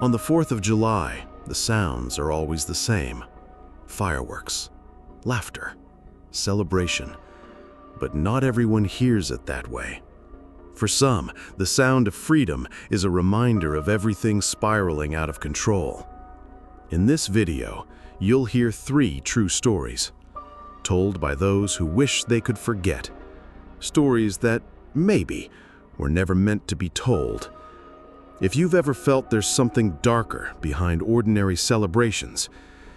On the 4th of July, the sounds are always the same. Fireworks, laughter, celebration. But not everyone hears it that way. For some, the sound of freedom is a reminder of everything spiraling out of control. In this video, you'll hear 3 true stories, told by those who wish they could forget. Stories that, maybe, were never meant to be told. If you've ever felt there's something darker behind ordinary celebrations,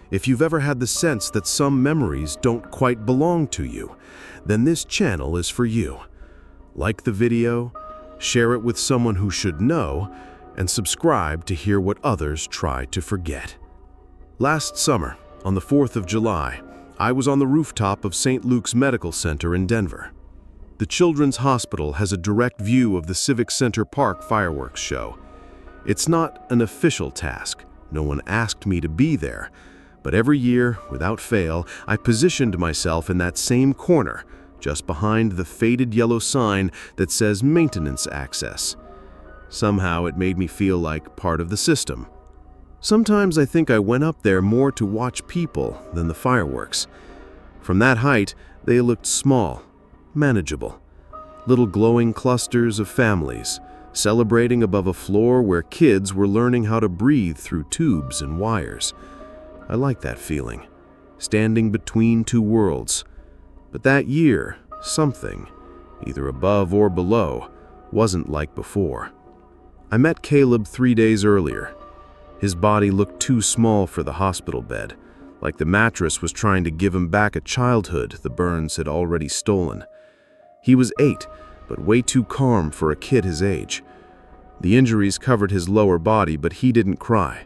if you've ever had the sense that some memories don't quite belong to you, then this channel is for you. Like the video, share it with someone who should know, and subscribe to hear what others try to forget. Last summer, on the 4th of July, I was on the rooftop of St. Luke's Medical Center in Denver. The Children's Hospital has a direct view of the Civic Center Park fireworks show. It's not an official task. No one asked me to be there. But every year, without fail, I positioned myself in that same corner, just behind the faded yellow sign that says maintenance access. Somehow it made me feel like part of the system. Sometimes I think I went up there more to watch people than the fireworks. From that height, they looked small, manageable. Little glowing clusters of families, celebrating above a floor where kids were learning how to breathe through tubes and wires. I like that feeling, standing between two worlds. But that year, something, either above or below, wasn't like before. I met Caleb 3 days earlier. His body looked too small for the hospital bed, like the mattress was trying to give him back a childhood the burns had already stolen. He was 8, but way too calm for a kid his age. The injuries covered his lower body, but he didn't cry.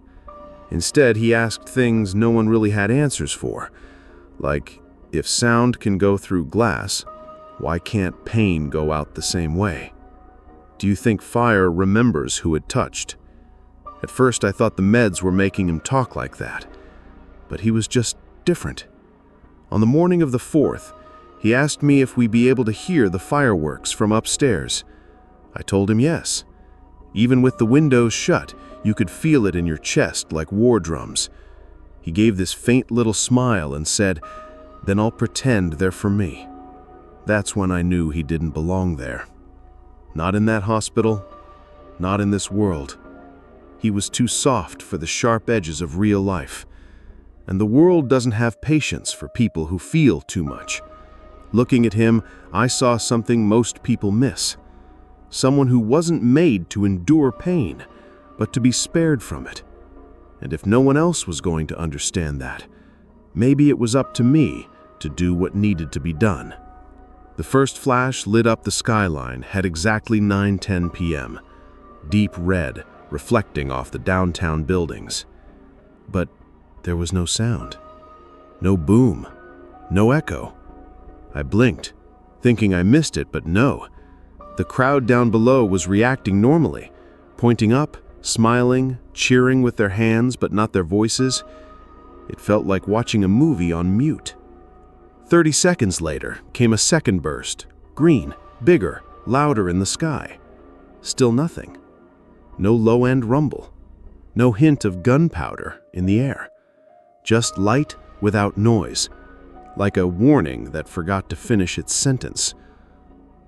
Instead, he asked things no one really had answers for, like, if sound can go through glass, why can't pain go out the same way? Do you think fire remembers who it touched? At first, I thought the meds were making him talk like that, but he was just different. On the morning of the 4th, he asked me if we'd be able to hear the fireworks from upstairs. I told him yes. Even with the windows shut, you could feel it in your chest like war drums. He gave this faint little smile and said, "Then I'll pretend they're for me." That's when I knew he didn't belong there. Not in that hospital, not in this world. He was too soft for the sharp edges of real life. And the world doesn't have patience for people who feel too much. Looking at him, I saw something most people miss. Someone who wasn't made to endure pain, but to be spared from it. And if no one else was going to understand that, maybe it was up to me to do what needed to be done. The first flash lit up the skyline at exactly 9:10 p.m., deep red, reflecting off the downtown buildings. But there was no sound, no boom, no echo. I blinked, thinking I missed it, but no. The crowd down below was reacting normally, pointing up, smiling, cheering with their hands but not their voices. It felt like watching a movie on mute. 30 seconds later came a second burst, green, bigger, louder in the sky. Still nothing. No low-end rumble. No hint of gunpowder in the air. Just light without noise, like a warning that forgot to finish its sentence.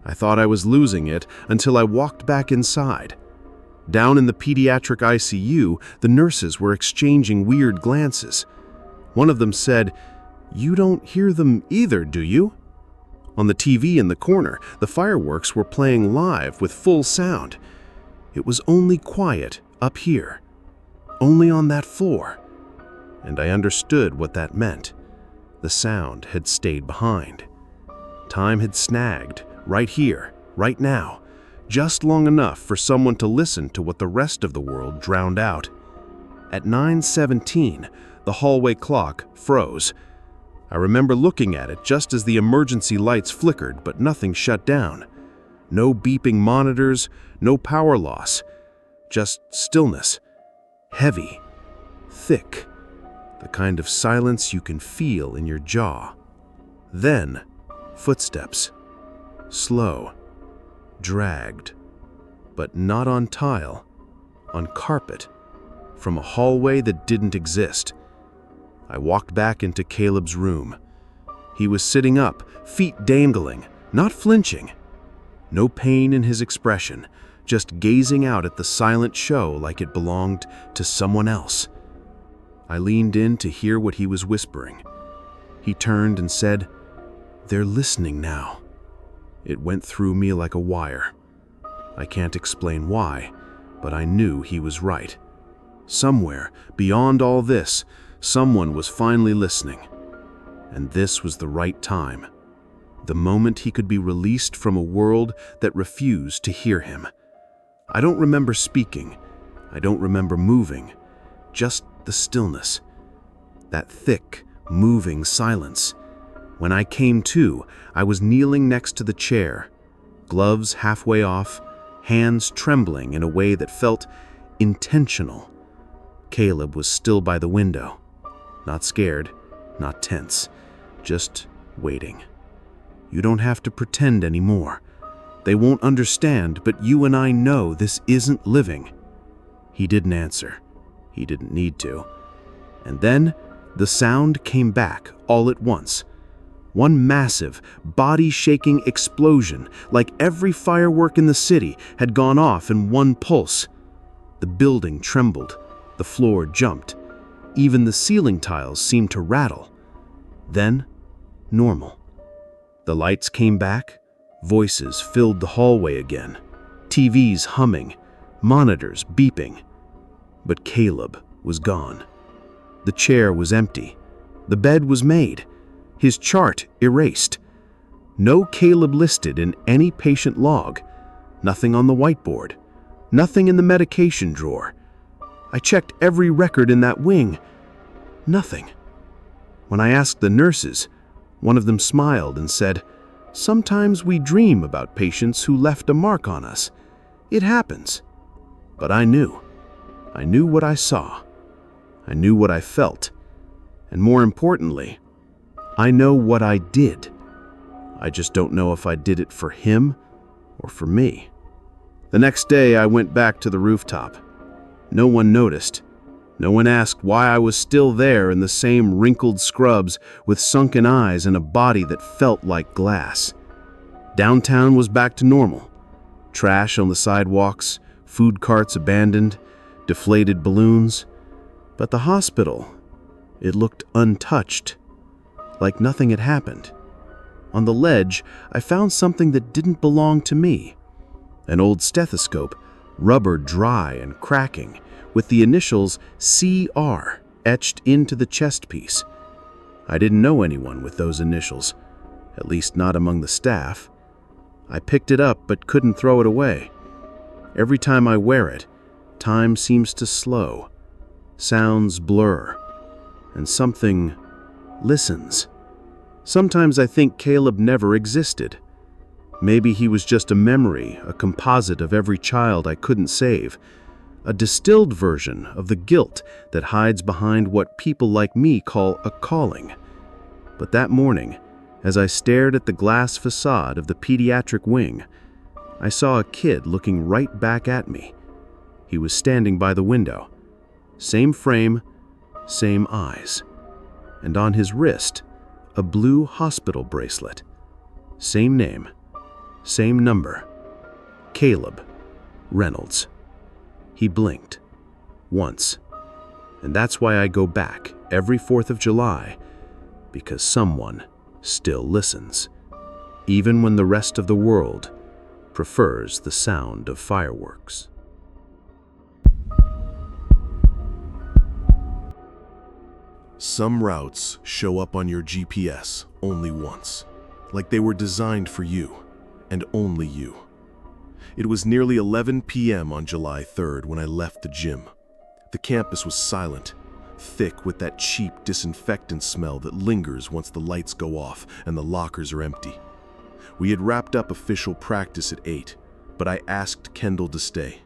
I thought I was losing it until I walked back inside. Down in the pediatric ICU, the nurses were exchanging weird glances. One of them said, "You don't hear them either, do you?" On the TV in the corner, the fireworks were playing live with full sound. It was only quiet up here, only on that floor. And I understood what that meant. The sound had stayed behind. Time had snagged, right here, right now, just long enough for someone to listen to what the rest of the world drowned out. At 9:17, the hallway clock froze. I remember looking at it just as the emergency lights flickered, but nothing shut down. No beeping monitors, no power loss, just stillness. Heavy, thick, the kind of silence you can feel in your jaw. Then, footsteps. Slow, dragged, but not on tile, on carpet, from a hallway that didn't exist. I walked back into Caleb's room. He was sitting up, feet dangling, not flinching. No pain in his expression, just gazing out at the silent show like it belonged to someone else. I leaned in to hear what he was whispering. He turned and said, "They're listening now." It went through me like a wire. I can't explain why, but I knew he was right. Somewhere, beyond all this, someone was finally listening. And this was the right time. The moment he could be released from a world that refused to hear him. I don't remember speaking. I don't remember moving. Just the stillness. That thick, moving silence. When I came to, I was kneeling next to the chair, gloves halfway off, hands trembling in a way that felt intentional. Caleb was still by the window. Not scared, not tense, just waiting. You don't have to pretend anymore. They won't understand, but you and I know this isn't living. He didn't answer. He didn't need to. And then the sound came back all at once. One massive, body-shaking explosion, like every firework in the city had gone off in one pulse. The building trembled. The floor jumped. Even the ceiling tiles seemed to rattle. Then, normal. The lights came back. Voices filled the hallway again. TVs humming. Monitors beeping. But Caleb was gone. The chair was empty. The bed was made. His chart erased. No Caleb listed in any patient log. Nothing on the whiteboard. Nothing in the medication drawer. I checked every record in that wing. Nothing. When I asked the nurses, one of them smiled and said, "Sometimes we dream about patients who left a mark on us. It happens." But I knew. I knew what I saw. I knew what I felt. And more importantly, I know what I did. I just don't know if I did it for him or for me. The next day, I went back to the rooftop. No one noticed. No one asked why I was still there in the same wrinkled scrubs with sunken eyes and a body that felt like glass. Downtown was back to normal. Trash on the sidewalks, food carts abandoned, deflated balloons. But the hospital, it looked untouched, like nothing had happened. On the ledge, I found something that didn't belong to me. An old stethoscope, rubber dry and cracking, with the initials CR etched into the chest piece. I didn't know anyone with those initials, at least not among the staff. I picked it up but couldn't throw it away. Every time I wear it, time seems to slow, sounds blur, and something listens. Sometimes I think Caleb never existed. Maybe he was just a memory, a composite of every child I couldn't save, a distilled version of the guilt that hides behind what people like me call a calling. But that morning, as I stared at the glass facade of the pediatric wing, I saw a kid looking right back at me. He was standing by the window. Same frame, same eyes. And on his wrist, a blue hospital bracelet. Same name, same number. Caleb Reynolds. He blinked. Once. And that's why I go back every 4th of July, because someone still listens, even when the rest of the world prefers the sound of fireworks. Some routes show up on your GPS only once, like they were designed for you, and only you. It was nearly 11 p.m. on July 3rd when I left the gym. The campus was silent, thick with that cheap disinfectant smell that lingers once the lights go off and the lockers are empty. We had wrapped up official practice at 8, but I asked Kendall to stay.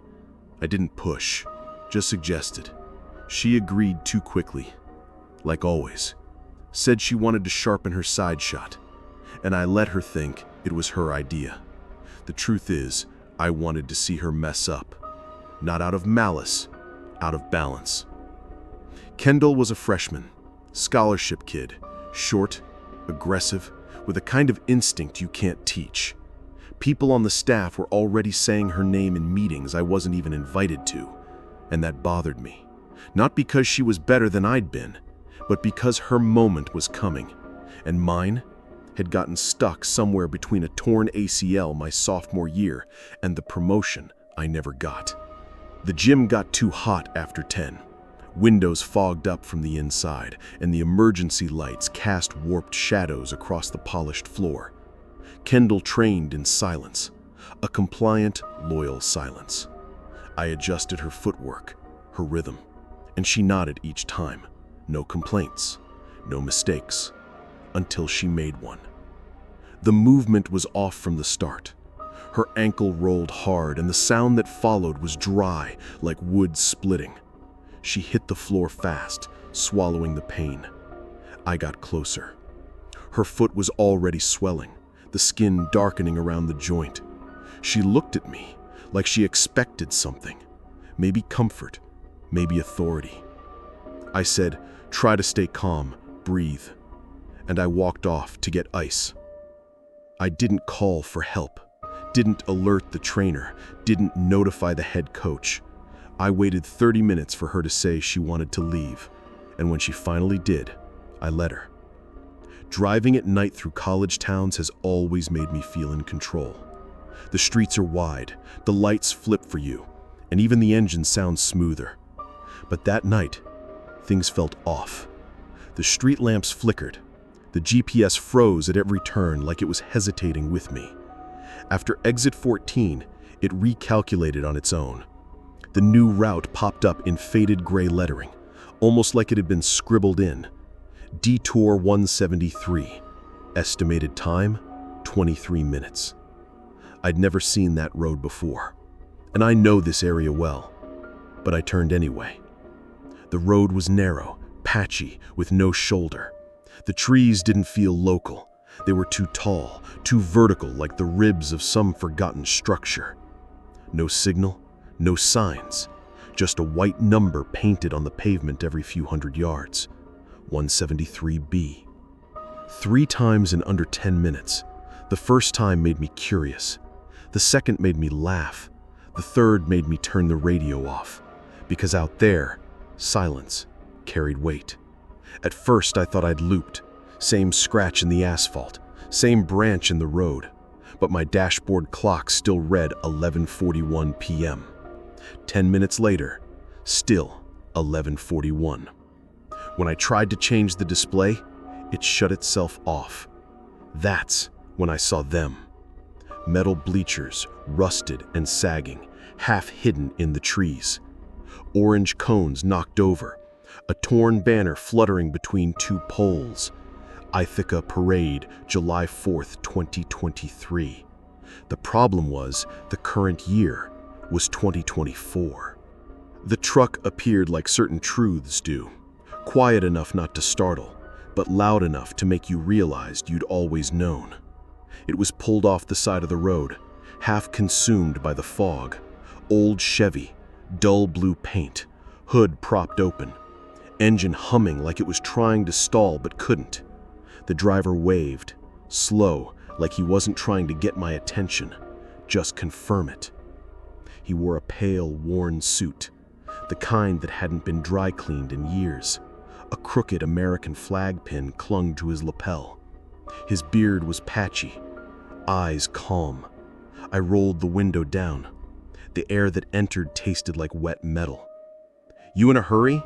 I didn't push, just suggested. She agreed too quickly. Like always, said she wanted to sharpen her side shot, and I let her think it was her idea. The truth is, I wanted to see her mess up. Not out of malice, out of balance. Kendall was a freshman, scholarship kid, short, aggressive, with a kind of instinct you can't teach. People on the staff were already saying her name in meetings I wasn't even invited to, and that bothered me. Not because she was better than I'd been, but because her moment was coming, and mine had gotten stuck somewhere between a torn ACL my sophomore year and the promotion I never got. The gym got too hot after 10. Windows fogged up from the inside, and the emergency lights cast warped shadows across the polished floor. Kendall trained in silence, a compliant, loyal silence. I adjusted her footwork, her rhythm, and she nodded each time. No complaints, no mistakes, until she made one. The movement was off from the start. Her ankle rolled hard, and the sound that followed was dry, like wood splitting. She hit the floor fast, swallowing the pain. I got closer. Her foot was already swelling, the skin darkening around the joint. She looked at me like she expected something. Maybe comfort, maybe authority. I said, "Try to stay calm, breathe." And I walked off to get ice. I didn't call for help, didn't alert the trainer, didn't notify the head coach. I waited 30 minutes for her to say she wanted to leave, and when she finally did, I let her. Driving at night through college towns has always made me feel in control. The streets are wide, the lights flip for you, and even the engine sounds smoother. But that night, things felt off. The street lamps flickered. The GPS froze at every turn like it was hesitating with me. After exit 14, it recalculated on its own. The new route popped up in faded gray lettering, almost like it had been scribbled in. Detour 173. Estimated time, 23 minutes. I'd never seen that road before, and I know this area well, but I turned anyway. The road was narrow, patchy, with no shoulder. The trees didn't feel local. They were too tall, too vertical, like the ribs of some forgotten structure. No signal, no signs, just a white number painted on the pavement every few hundred yards. 173B. 3 times in under 10 minutes. The first time made me curious. The second made me laugh. The third made me turn the radio off, because out there, silence carried weight. At first, I thought I'd looped. Same scratch in the asphalt, same branch in the road. But my dashboard clock still read 11:41 p.m. 10 minutes later, still 11:41. When I tried to change the display, it shut itself off. That's when I saw them. Metal bleachers, rusted and sagging, half hidden in the trees. Orange cones knocked over, a torn banner fluttering between 2 poles. Ithaca Parade, July 4th, 2023. The problem was the current year was 2024. The truck appeared like certain truths do, quiet enough not to startle, but loud enough to make you realize you'd always known. It was pulled off the side of the road, half consumed by the fog. Old Chevy, dull blue paint, hood propped open, engine humming like it was trying to stall but couldn't. The driver waved, slow, like he wasn't trying to get my attention, just confirm it. He wore a pale, worn suit, the kind that hadn't been dry cleaned in years. A crooked American flag pin clung to his lapel. His beard was patchy, eyes calm. I rolled the window down. The air that entered tasted like wet metal. "You in a hurry?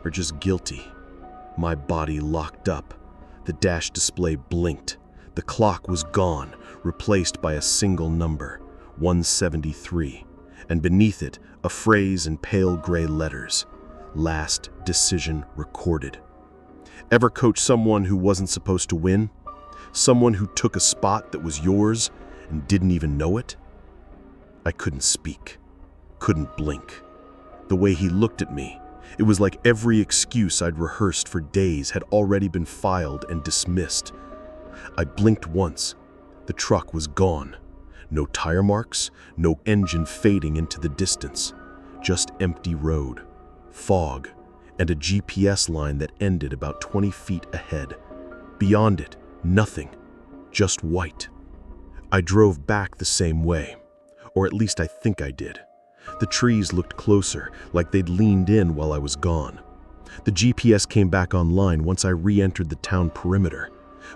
Or just guilty?" My body locked up. The dash display blinked. The clock was gone, replaced by a single number, 173, and beneath it, a phrase in pale gray letters, "Last decision recorded." Ever coach someone who wasn't supposed to win? Someone who took a spot that was yours and didn't even know it? I couldn't speak, couldn't blink. The way he looked at me, it was like every excuse I'd rehearsed for days had already been filed and dismissed. I blinked once. The truck was gone. No tire marks, no engine fading into the distance. Just empty road, fog, and a GPS line that ended about 20 feet ahead. Beyond it, nothing, just white. I drove back the same way, or at least I think I did. The trees looked closer, like they'd leaned in while I was gone. The GPS came back online once I re-entered the town perimeter,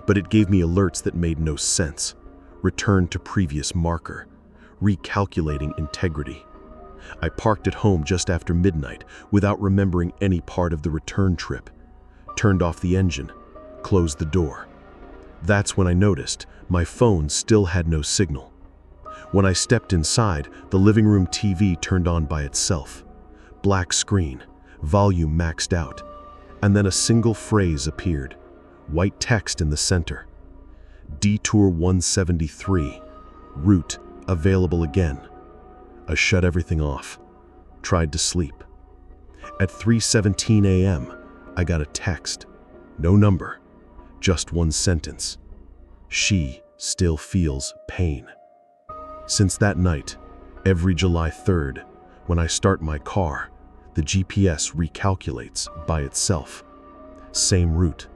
but it gave me alerts that made no sense. Return to previous marker. Recalculating integrity. I parked at home just after midnight without remembering any part of the return trip. Turned off the engine, closed the door. That's when I noticed my phone still had no signal. When I stepped inside, the living room TV turned on by itself. Black screen, volume maxed out, and then a single phrase appeared, white text in the center. Detour 173, route available again. I shut everything off, tried to sleep. At 3:17 a.m., I got a text. No number, just one sentence. She still feels pain. Since that night, every July 3rd, when I start my car, the GPS recalculates by itself. Same route,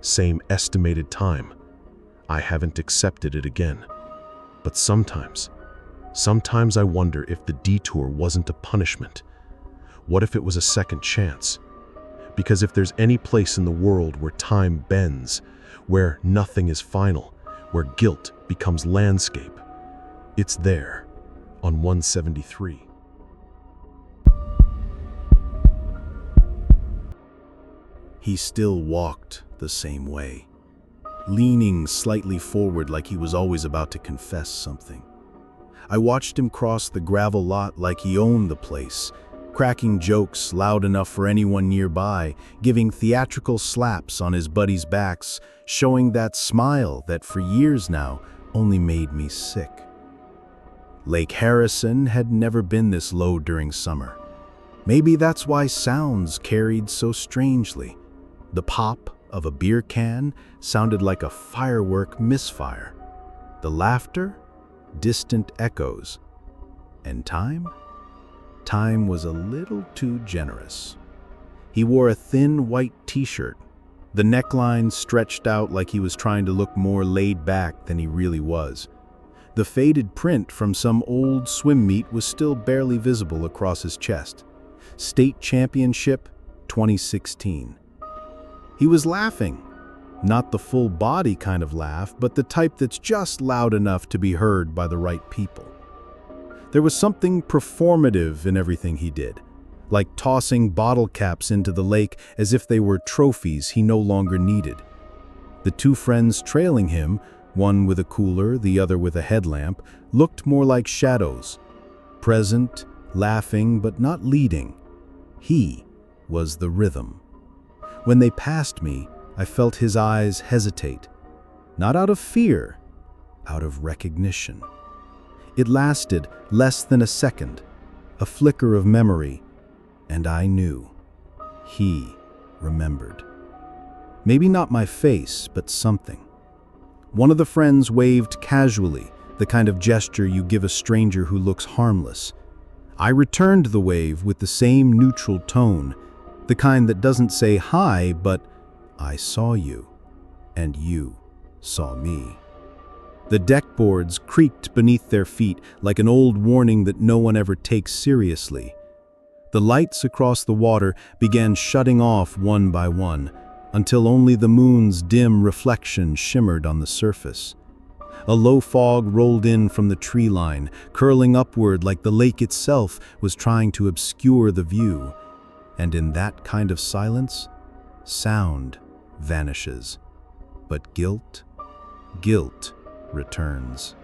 same estimated time. I haven't accepted it again. But sometimes I wonder if the detour wasn't a punishment. What if it was a second chance? Because if there's any place in the world where time bends, where nothing is final, where guilt becomes landscape, it's there, on 173. He still walked the same way, leaning slightly forward like he was always about to confess something. I watched him cross the gravel lot like he owned the place, cracking jokes loud enough for anyone nearby, giving theatrical slaps on his buddies' backs, showing that smile that for years now only made me sick. Lake Harrison had never been this low during summer. Maybe that's why sounds carried so strangely. The pop of a beer can sounded like a firework misfire. The laughter, distant echoes. And time? Time was a little too generous. He wore a thin white t-shirt. The neckline stretched out like he was trying to look more laid back than he really was. The faded print from some old swim meet was still barely visible across his chest. State Championship 2016. He was laughing. Not the full body kind of laugh, but the type that's just loud enough to be heard by the right people. There was something performative in everything he did, like tossing bottle caps into the lake as if they were trophies he no longer needed. The two friends trailing him, one with a cooler, the other with a headlamp, looked more like shadows, present, laughing, but not leading. He was the rhythm. When they passed me, I felt his eyes hesitate, not out of fear, out of recognition. It lasted less than a second, a flicker of memory, and I knew. He remembered. Maybe not my face, but something. One of the friends waved casually, the kind of gesture you give a stranger who looks harmless. I returned the wave with the same neutral tone, the kind that doesn't say hi, but I saw you, and you saw me. The deck boards creaked beneath their feet like an old warning that no one ever takes seriously. The lights across the water began shutting off one by one, until only the moon's dim reflection shimmered on the surface. A low fog rolled in from the tree line, curling upward like the lake itself was trying to obscure the view. And in that kind of silence, sound vanishes. But guilt returns.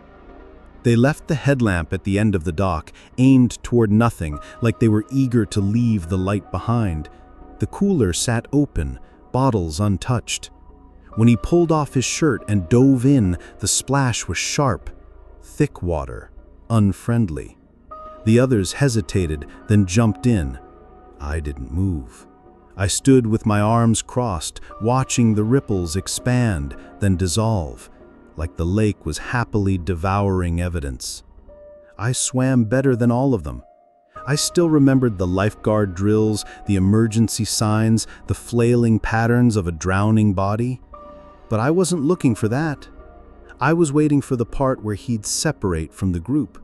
They left the headlamp at the end of the dock, aimed toward nothing, like they were eager to leave the light behind. The cooler sat open, bottles untouched. When he pulled off his shirt and dove in, the splash was sharp, thick water, unfriendly. The others hesitated, then jumped in. I didn't move. I stood with my arms crossed, watching the ripples expand, then dissolve, like the lake was happily devouring evidence. I swam better than all of them. I still remembered the lifeguard drills, the emergency signs, the flailing patterns of a drowning body. But I wasn't looking for that. I was waiting for the part where he'd separate from the group.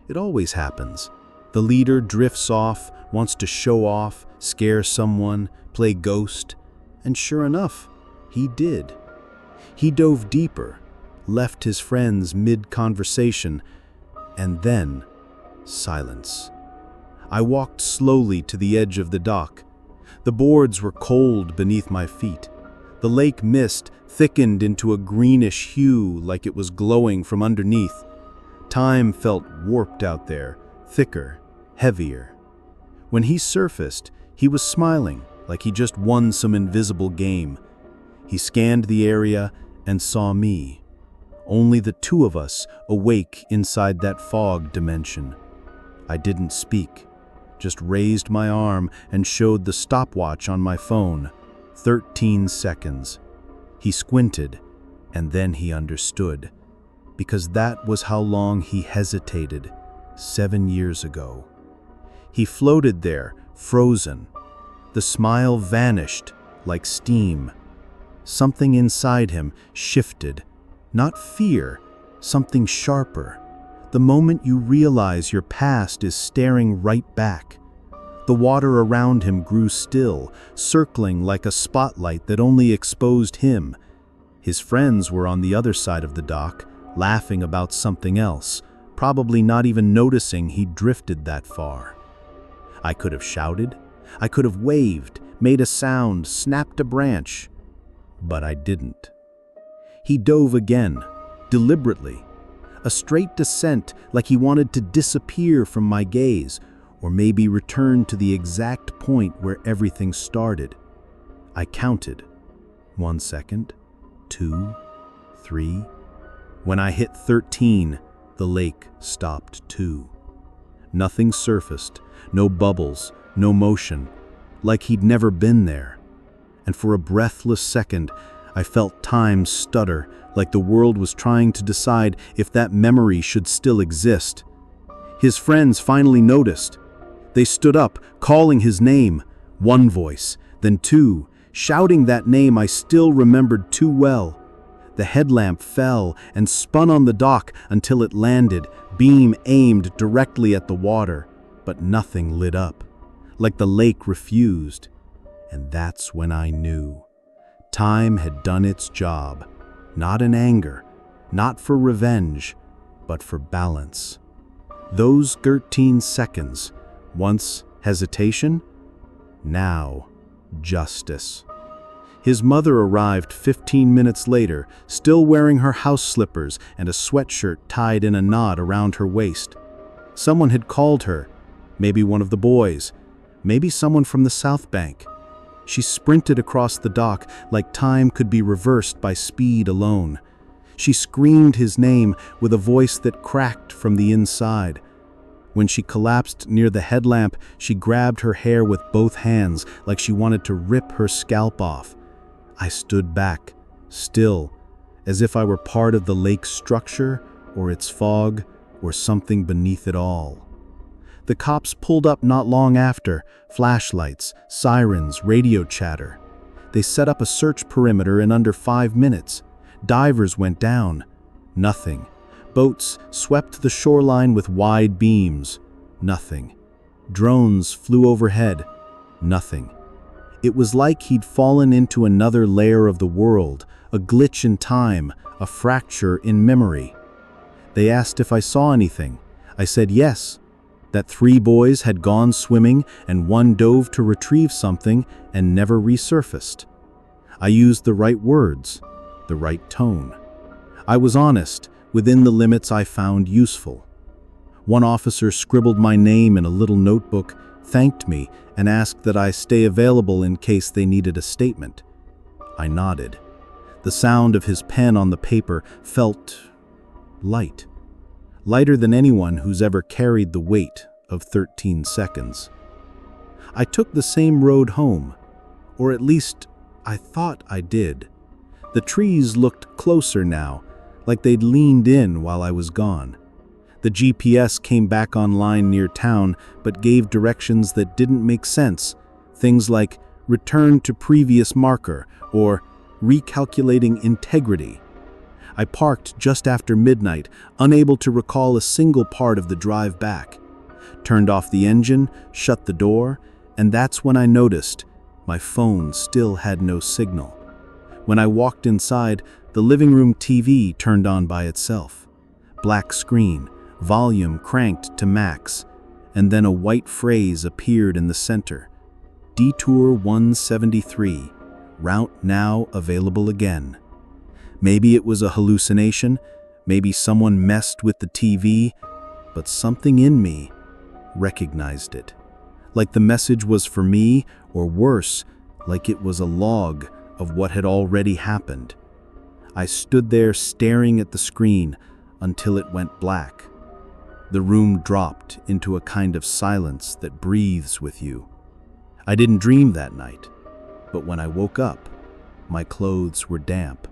It always happens. The leader drifts off, wants to show off, scare someone, play ghost, and sure enough, he did. He dove deeper, left his friends mid-conversation, and then silence. I walked slowly to the edge of the dock. The boards were cold beneath my feet. The lake mist thickened into a greenish hue like it was glowing from underneath. Time felt warped out there, thicker, heavier. When he surfaced, he was smiling like he just won some invisible game. He scanned the area and saw me. Only the two of us awake inside that fog dimension. I didn't speak, just raised my arm and showed the stopwatch on my phone. 13 seconds. He squinted, and then he understood, because that was how long he hesitated 7 years ago. He floated there, frozen. The smile vanished like steam. Something inside him shifted. Not fear, something sharper. The moment you realize your past is staring right back. The water around him grew still, circling like a spotlight that only exposed him. His friends were on the other side of the dock, laughing about something else, probably not even noticing he'd drifted that far. I could have shouted, I could have waved, made a sound, snapped a branch, but I didn't. He dove again, deliberately. A straight descent like he wanted to disappear from my gaze, or maybe return to the exact point where everything started. I counted. 1 second, 2, 3. When I hit 13, the lake stopped too. Nothing surfaced, no bubbles, no motion, like he'd never been there. And for a breathless second, I felt time stutter, like the world was trying to decide if that memory should still exist. His friends finally noticed. They stood up, calling his name. One voice, then two, shouting that name I still remembered too well. The headlamp fell and spun on the dock until it landed, beam aimed directly at the water, but nothing lit up, like the lake refused. And that's when I knew. Time had done its job, not in anger, not for revenge, but for balance. Those 13 seconds, once hesitation, now justice. His mother arrived 15 minutes later, still wearing her house slippers and a sweatshirt tied in a knot around her waist. Someone had called her, maybe one of the boys, maybe someone from the South Bank. She sprinted across the dock like time could be reversed by speed alone. She screamed his name with a voice that cracked from the inside. When she collapsed near the headlamp, she grabbed her hair with both hands like she wanted to rip her scalp off. I stood back, still, as if I were part of the lake's structure, or its fog, or something beneath it all. The cops pulled up not long after, flashlights, sirens, radio chatter. They set up a search perimeter in under 5 minutes. Divers went down. Nothing. Boats swept the shoreline with wide beams. Nothing. Drones flew overhead. Nothing. It was like he'd fallen into another layer of the world, a glitch in time, a fracture in memory. They asked if I saw anything. I said yes, that 3 boys had gone swimming and 1 dove to retrieve something and never resurfaced. I used the right words, the right tone. I was honest, within the limits I found useful. One officer scribbled my name in a little notebook, thanked me, and asked that I stay available in case they needed a statement. I nodded. The sound of his pen on the paper felt light. Lighter than anyone who's ever carried the weight of 13 seconds. I took the same road home, or at least I thought I did. The trees looked closer now, like they'd leaned in while I was gone. The GPS came back online near town, but gave directions that didn't make sense. Things like return to previous marker or recalculating integrity. I parked just after midnight, unable to recall a single part of the drive back. Turned off the engine, shut the door, and that's when I noticed my phone still had no signal. When I walked inside, the living room TV turned on by itself. Black screen, volume cranked to max, and then a white phrase appeared in the center. Detour 173, route now available again. Maybe it was a hallucination, maybe someone messed with the TV, but something in me recognized it. Like the message was for me, or worse, like it was a log of what had already happened. I stood there staring at the screen until it went black. The room dropped into a kind of silence that breathes with you. I didn't dream that night, but when I woke up, my clothes were damp,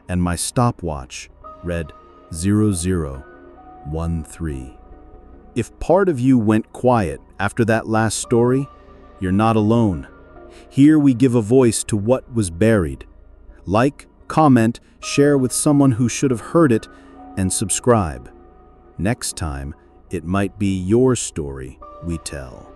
and my stopwatch read 0013. If part of you went quiet after that last story, you're not alone. Here we give a voice to what was buried. Like, comment, share with someone who should have heard it, and subscribe. Next time, it might be your story we tell.